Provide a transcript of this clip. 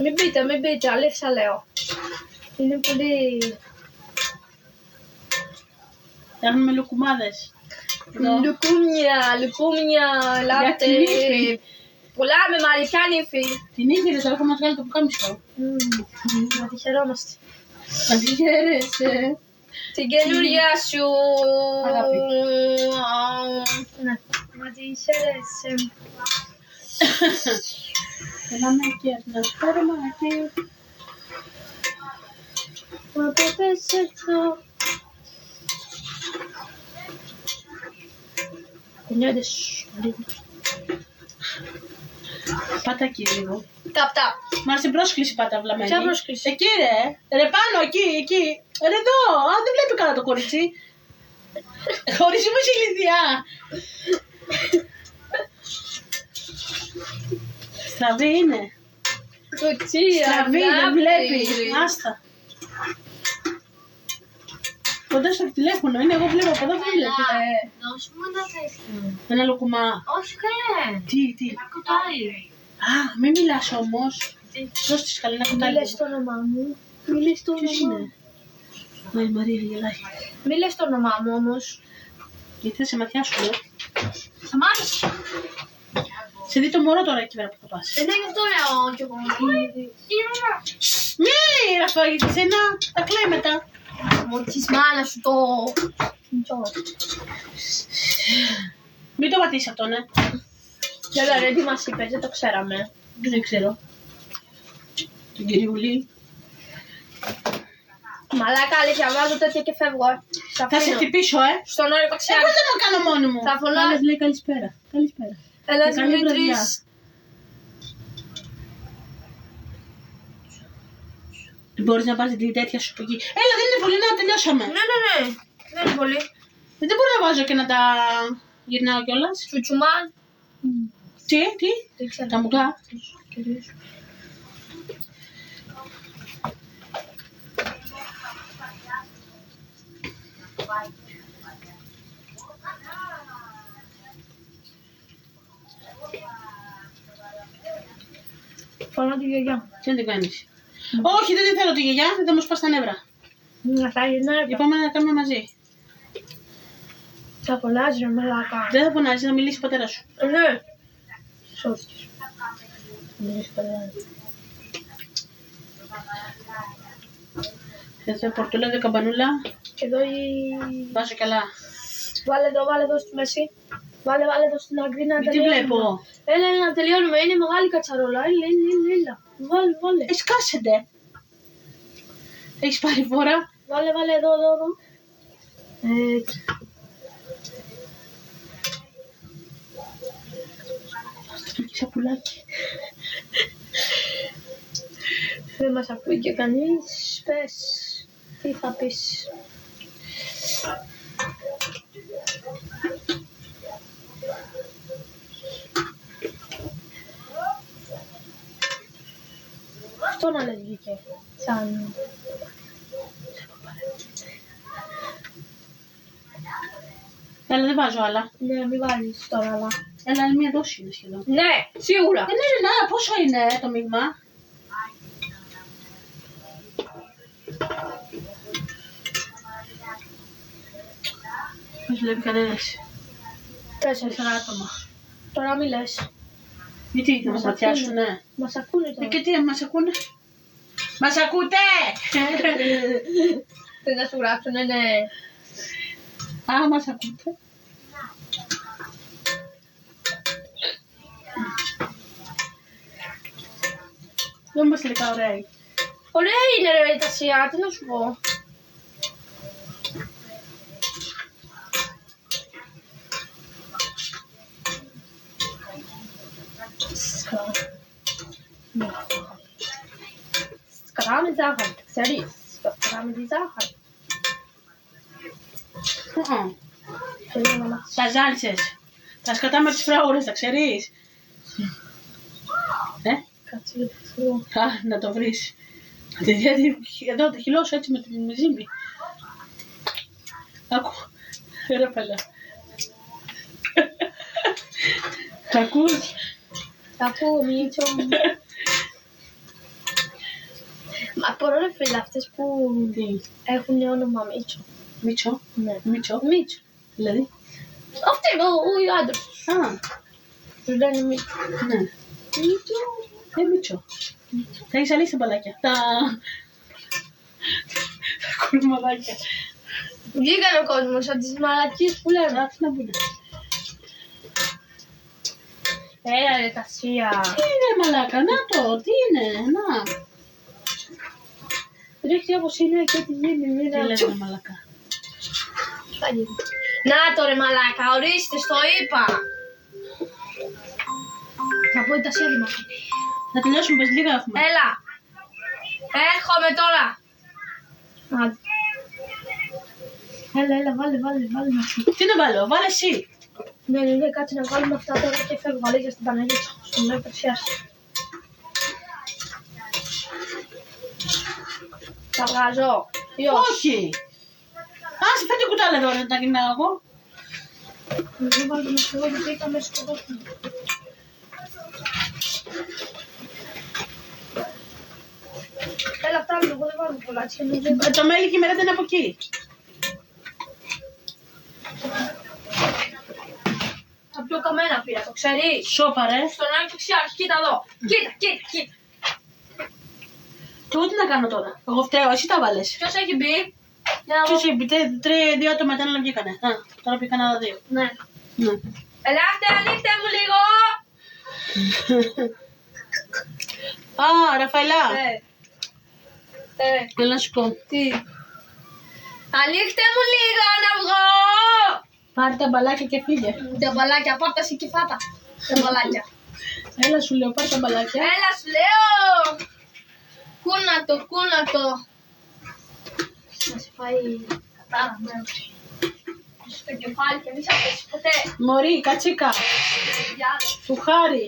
Μην πείτε, αλήθεια λέω. Είναι πολύ... Κάνουμε λουκουμάδες. Λουκούμια, λάτε. Πολλά με μαρικιά νύφη. Την ίδια δεν θα έχουμε βγάλει το πουκάμισο. Να τη χαιρόμαστε. Να τη χαίρεσαι. Την καινούργια σου. Αγάπη. Ναι, να τη χαίρεσαι. Έλαμε και να φέρουμε εκεί. Μα πες εδώ. Κουνιόντες. Πάτα εκεί λίγο. Ταπ. Μα στην πρόσκληση πάτα βλαμμένη. Ποια πρόσκληση? Εκεί ρε πάνω, εκεί. Ρε εδώ, δεν βλέπει καλά το κορίτσι. Κορίτσι μου είσαι ηλικιά. Στραβή είναι. Κουτσία. Στραβή, δεν βλέπει. Άστα. Κοντά στο τηλέφωνο είναι, εγώ βλέπω από εδώ δεν βλέπει. Δώσ' μου ένα τέτοιο. Ένα λουκουμά. Όχι καλέ. Τι. Ένα κουτάλι. Α, μην μιλάς όμως. Δώσ' της καλή ένα Μη κουτάλι. λες το όνομά μου. Μη λες το Ποιος όνομά μου. είναι? Μα η Μαρία γελάει. Μη λες το όνομά μου όμως. Γιατί θα σε ματιάσουμε. Σταμάτησε. Σε δει το μωρό τώρα εκεί πέρα που θα πας. Δεν είναι αυτό λέω κι εγώ. Μη Ραφαήλ, εσένα τα κλαίει μετά. Μου της μάνας σου το... Μην το πατήσεις αυτό, ναι. Έλα ρε, τι μας είπες, δεν το ξέραμε. Δεν ξέρω. Την κυριούλη. Μαλάκα, αλήθεια, βάζω τέτοια και φεύγω. Θα σε χτυπήσω, Στον όριο Εγώ παξιάρι. δεν το κάνω μόνη μου. Θα φωνά- Άλλος λέει καλησπέρα. Καλησπέρα. Έλα, Και καλή βραδιά. Δημήτρης. Μπορείς να πάρεις την τέτοια σου εκεί. Έλα, δεν είναι πολύ, να τελειώσαμε. Ναι. Δεν είναι πολύ. Δεν μπορώ να βάζω και να τα γυρνάω κιόλας. Τσουτσουμά. Τι, Δεν ξέρω. τα μουγκά. Κυρίως. Φωνώ τη γιαγιά. Τι να την κάνεις. Όχι, δεν θέλω τη γιαγιά, δεν θα μου σπάσει τα νεύρα. Να θα γυρνάει. Είπαμε να τα κάνουμε μαζί. Θα φωνάζει ρε μαλάκα. Δεν θα φωνάζει, να μιλήσει ο πατέρας σου. Ναι. Σώστης. Μιλήσει καλά. Εδώ πορτούλα, δε καμπανούλα. Και εδώ η... Βάζω καλά. Βάλε εδώ στη μέση. Βάλε εδώ στην άκρη να Τι τελειώνουμε. βλέπω. Έλα να τελειώνουμε, είναι μεγάλη κατσαρόλα. Έλα. Βάλε. Σκάσετε. Έχεις πάρει φορά. Βάλε εδώ. Έτσι. Σαπουλάκι. Δεν μας ακούει και κανείς. Πες. Τι θα πεις. Αυτό να λες βγήκε. Σαν... Έλα, δεν βάζω άλλα. Ναι, μην βάλεις τώρα, αλλά... Έλα, άλλη μία δόση είναι σχεδόν. Ναι, σίγουρα. Ναι, πόσο είναι το μείγμα. Πώς βλέπει κανένας. 4 άτομα. Τώρα μη λες. Γιατί, θα μας ματιάσουνε. Μας ακούνε τώρα. Και τι, μας ακούνε. Μας ακούτε! Δεν θα σου γράψουνε, ναι. Α, μας ακούτε. Δεν είμαστε τελικά ωραίοι. Ωραία είναι ρε η Τασία, τι να σου πω. Σκράμε ζάχαρη, ξέρεις. Σκράμε τη ζάχαρη. Τα ζάλισες. Τα σκατά με τις φράουρες, τα ξέρεις. Κάτσε Α, να το βρεις. Εδώ το χυλώσω έτσι με την ζύμη. Άκου. Ρε παλιά. Τα ακούς. Τα ακούω, Μίτσο μου. Απορώ ρε φίλε αυτές που Τι. έχουν όνομα Μίτσο. Μίτσο. Ναι. Μίτσο. Μίτσο. Δηλαδή. Αυτή ο άντρας. Α, Τους λένε Μίτσο. ναι. Μίτσο. Μίτσο. Τα έχεις αλύσει τα μπαλάκια. Τα κουρμαδάκια. Βγήκαν ο κόσμος από τις μαλακίες που λένε. Εντάξει να μπουν. Έλα ρε Κασία. Τι είναι μαλάκα, να το, τι είναι, να. Ρίχνει όπως είναι και τι γίνει. Τι λένε μαλάκα. Να το ρε μαλάκα, ορίστε, στο είπα. Θα πω τα σχέδια μας. Να τελειώσουμε, πες λίγα έχουμε. Έλα. Έρχομαι τώρα. Άντε. Έλα, βάλε να σου. Τι να βάλω, βάλε εσύ. Ναι, κάτσε να βάλουμε αυτά τώρα και φεύγω βαλίτια στην Παναγίτσα. Στον με περσιάσει. Τα βγάζω. Όχι. Άσε πέντε κουτάλα εδώ να τα γυρνάω εγώ. Δεν βάλουμε στο εγώ γιατί είχαμε σκοτώσουμε. Έλα, φτάνουμε, εγώ δεν βάλω πολλά. Το μέλι και η μερέντα είναι από εκεί. Τα πιο καμένα πήρα, το ξέρεις. Σόπα ρε. Στον άλλο ξιάρχη, κοίτα εδώ. Κοίτα. Και εγώ τι να κάνω τώρα. Εγώ φταίω, εσύ τα βάλες. Ποιος έχει μπει. Ποιος έχει μπει, δύο άτομα ήταν αλλά βγήκανε. Α, τώρα πήγαν άλλα δύο. Ναι. Ναι. Ελάτε, ανοίξτε μου λίγο. Α, Ραφαελά. Έλα να σου πω. Τι. Ανοίξτε μου λίγο να βγω. Πάρε τα μπαλάκια και φύγε. Τα μπαλάκια, πάρτα εσύ και φάτα. Τα μπαλάκια. Έλα σου λέω, πάρε τα μπαλάκια. Έλα σου λέω. Κούνα το. Να σε φάει κατάρα μέρος. Στο κεφάλι και μη σ' αφήσει ποτέ. Μωρή, κατσίκα. Διάλε. Του χάρη.